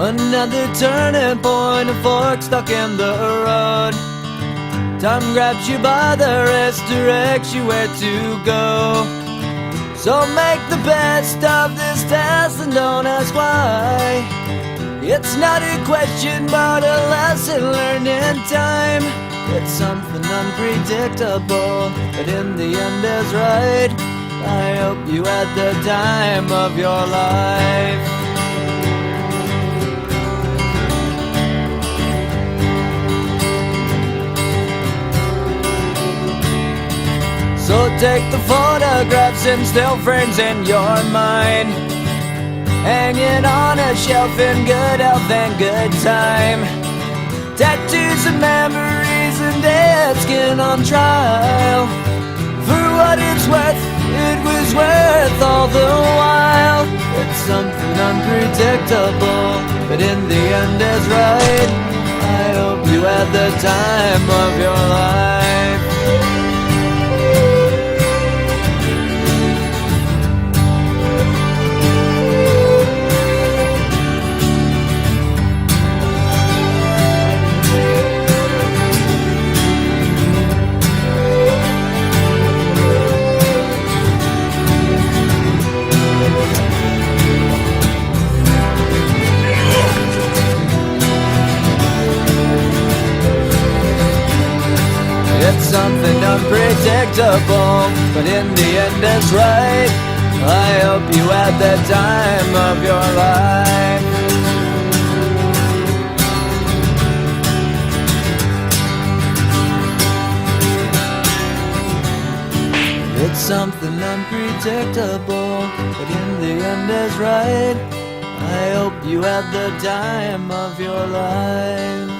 Another turning point, a fork stuck in the road. Time grabs you by the wrist, directs you where to go. So make the best of this test and don't ask why. It's not a question but a lesson learned in time. It's something unpredictable, but in the end is right. I hope you had the time of your life. So take the photographs and still frames in your mind, hanging on a shelf in good health and good time. Tattoos and memories and dead skin on trial. For what it's worth, it was worth all the while. It's something unpredictable, but in the end is right. I hope you had the time of your life. It's something unpredictable, but in the end it's right. I hope you had the time of your life. It's something unpredictable, but in the end is right. I hope you had the time of your life.